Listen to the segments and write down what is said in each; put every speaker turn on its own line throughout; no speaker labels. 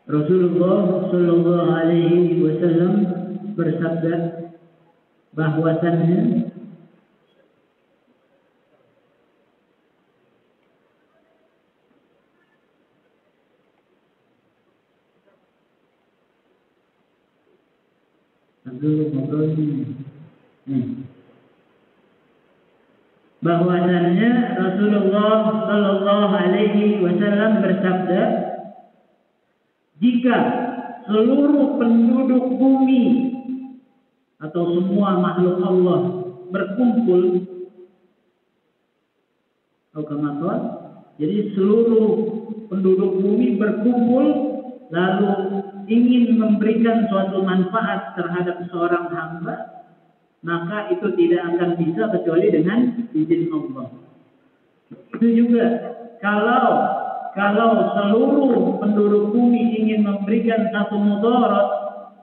Rasulullah Shallallahu Alaihi Wasallam bersabda bahwasannya bahwasannya Rasulullah Shallallahu Alaihi Wasallam bersabda, jika seluruh penduduk bumi atau semua makhluk Allah berkumpul, jadi seluruh penduduk bumi berkumpul lalu ingin memberikan suatu manfaat terhadap seorang hamba, maka itu tidak akan bisa kecuali dengan izin Allah. Itu juga kalau seluruh penduduk bumi ingin memberikan satu mudarat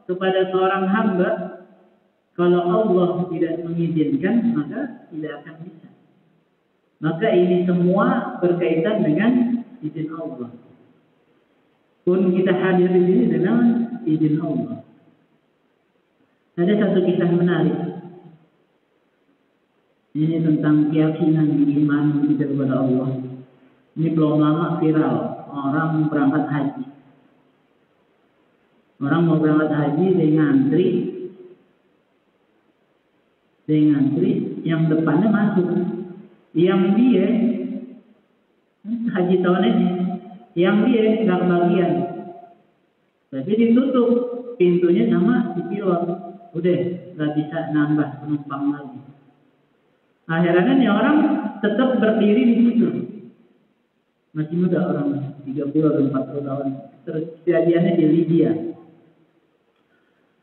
kepada seorang hamba, kalau Allah tidak mengizinkan, maka tidak akan bisa. Maka ini semua berkaitan dengan izin Allah. Pun kita hadir di sini dengan izin Allah. Ada satu kisah menarik. Ini tentang keyakinan iman kita kepada Allah. Ini belum lama viral. Orang berangkat haji. Orang mau berangkat haji dengan antri yang depannya masuk. Yang dia haji tahun ini, yang dia nggak kebagian. Tapi ditutup pintunya sama si pilot. Udah nggak bisa nambah penumpang lagi. Akhirnya nih orang tetap berdiri di situ. Masih muda orang 30 atau 40 tahun. Terus kejadiannya di Libya.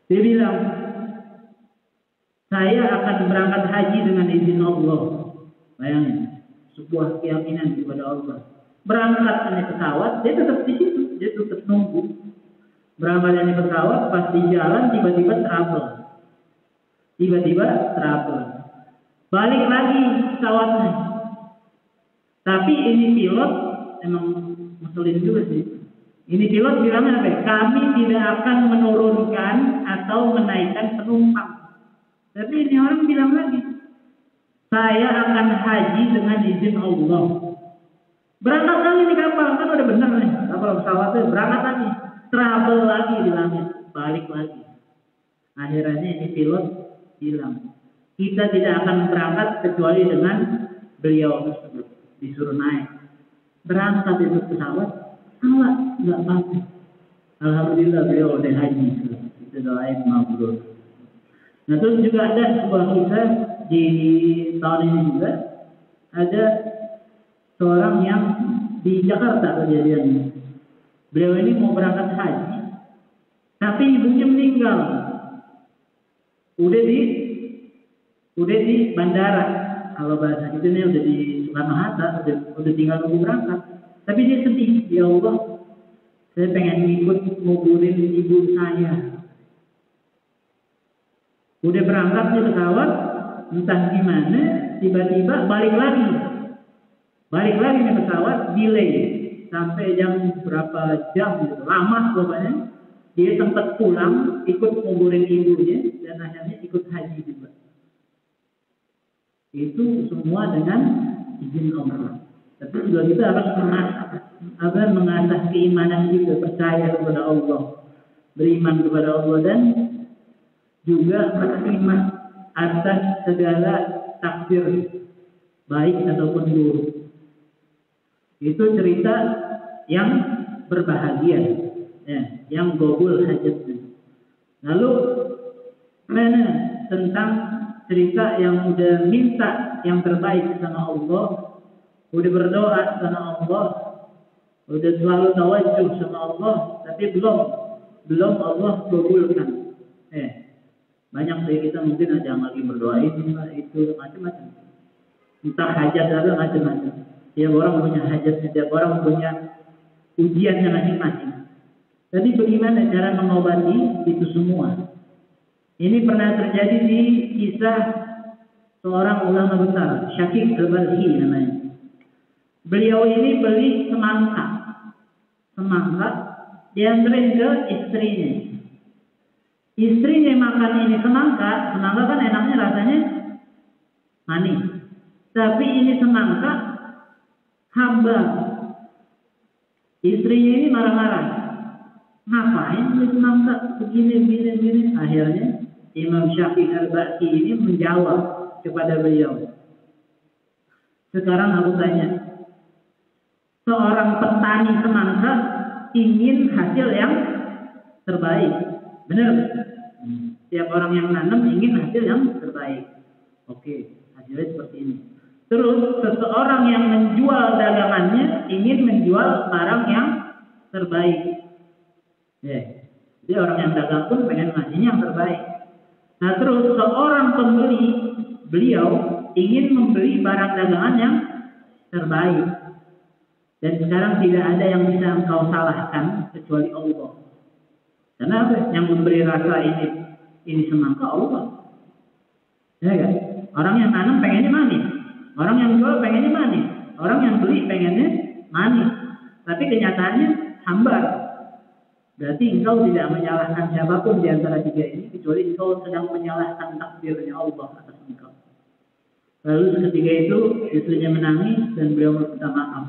Dia bilang, saya akan berangkat haji dengan izin Allah. Bayangin, sebuah keyakinan kepada Allah. Berangkat naik pesawat, dia tetap di situ, dia tetap nunggu. Berangkat naik pesawat, pas di jalan tiba-tiba trouble. Balik lagi pesawatnya. Tapi ini pilot emang ngeselin juga sih. Ini pilot bilang apa? Kami tidak akan menurunkan atau menaikkan penumpang. Tapi ini orang bilang lagi, saya akan haji dengan izin Allah. Berangkat lagi di kapal, kan udah bener nih. Kapal pesawatnya berangkat lagi, travel lagi di langit, balik lagi. Akhirnya ini pilot bilang, kita tidak akan berangkat kecuali dengan beliau tersebut. Disuruh naik. Berangkat itu pesawat, salah, nggak apa-apa. Alhamdulillah beliau udah haji. Kita doain mabrur. Nah terus juga ada sebuah kisah di tahun ini juga. Ada seorang yang di Jakarta kejadiannya. Beliau ini mau berangkat haji, tapi ibunya meninggal. Udah di bandara, kalau bahasa itu nih udah di Soekarno-Hatta, udah tinggal nunggu berangkat. Tapi dia sedih, ya Allah, saya pengen ikut nguburin ibu saya. Udah berangkat di pesawat, entah gimana, tiba-tiba balik lagi nih pesawat, delay sampai jam berapa jam gitu, lama pokoknya. Dia sempat pulang, ikut nguburin ibunya, dan akhirnya ikut haji juga. Itu semua dengan izin Allah. Tapi juga kita harus mengasah keimanan kita, percaya kepada Allah, beriman kepada Allah, dan juga menerima atas segala takdir baik ataupun buruk. Itu cerita yang berbahagia, ya, yang gobul hajatnya. Lalu tentang cerita yang udah minta yang terbaik sama Allah, udah berdoa sama Allah, udah selalu tawajuh sama Allah, tapi belum Allah kabulkan. Banyak dari kita mungkin ada yang lagi berdoa itu macam-macam. Entah hajat ada macam-macam. Tiap orang punya hajat, setiap orang punya ujiannya masing-masing. Jadi bagaimana cara mengobati itu semua? Ini pernah terjadi di kisah seorang ulama besar, Syaqiq Al-Balkhi namanya. Beliau ini beli semangka dianterin ke istrinya. Istrinya makan ini semangka kan enaknya rasanya manis. Tapi ini semangka hambar. Istrinya ini marah-marah. Ngapain ini semangka begini. Akhirnya Imam Syafi'i Al-Baqi ini menjawab kepada beliau. Sekarang aku tanya, seorang petani semangka ingin hasil yang terbaik, benar? Setiap orang yang nanam ingin hasil yang terbaik. Oke, hasilnya seperti ini. Terus seseorang yang menjual dagangannya ingin menjual barang yang terbaik. Ya, jadi orang yang dagang pun pengen ngasihnya yang terbaik. Nah terus seorang pembeli, beliau ingin membeli barang dagangan yang terbaik. Dan sekarang tidak ada yang bisa engkau salahkan kecuali Allah. Karena apa? Yang memberi rasa ini semangka Allah. Ya kan? Orang yang tanam pengennya manis. Orang yang jual pengennya manis. Orang yang beli pengennya manis. Tapi kenyataannya hambar. Berarti engkau tidak menyalahkan siapapun di antara tiga ini, kecuali engkau sedang menyalahkan takdirnya Allah atas engkau. Lalu ketika itu istrinya menangis dan beliau meminta maaf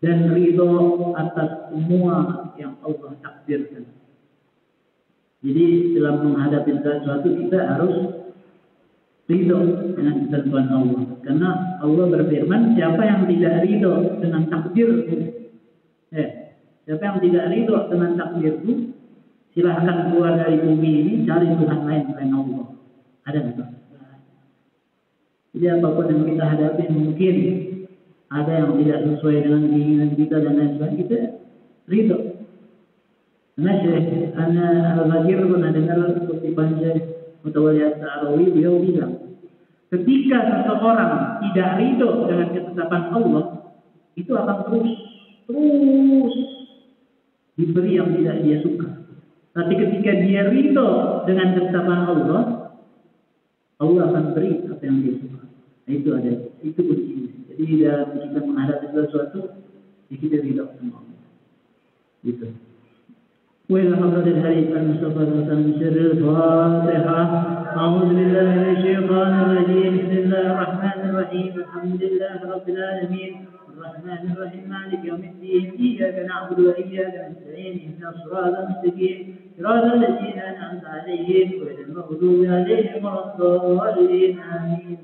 dan ridho atas semua yang Allah takdirkan. Jadi dalam menghadapi sesuatu kita harus ridho dengan ketentuan Allah. Karena Allah berfirman, siapa yang tidak ridho dengan takdirku, siapa yang tidak ridho dengan takdirku, silahkan keluar dari bumi ini, cari Tuhan lain selain Allah. Ada nggak? Jadi apapun yang kita hadapi mungkin ada yang tidak sesuai dengan keinginan kita dan lain sebagainya, kita ridho. Karena Syekh Al-Ghazir pernah dengar kutipan Syekh Mutawalli As-Sa'rawi, beliau bilang, ketika seseorang tidak ridho dengan ketetapan Allah, itu akan terus diberi yang tidak dia suka. Tapi ketika dia ridho dengan ketetapan Allah, Allah akan beri apa yang dia suka. Nah, itu kuncinya. Jadi dalam kita menghadapi sesuatu, kita ridho sama Allah. Gitu. وإلى حضرة الحديث المصطفى صلى الله عليه وسلم سر الفاتحة. أعوذ بالله من الشيطان الرجيم. بسم الله الرحمن الرحيم. الحمد لله رب العالمين الرحمن الرحيم مالك يوم الدين. إياك نعبد وإياك نستعين. اهدنا الصراط المستقيم صراط الذين أنعمت عليهم غير المغضوب عليهم ولا الضالين. آمين.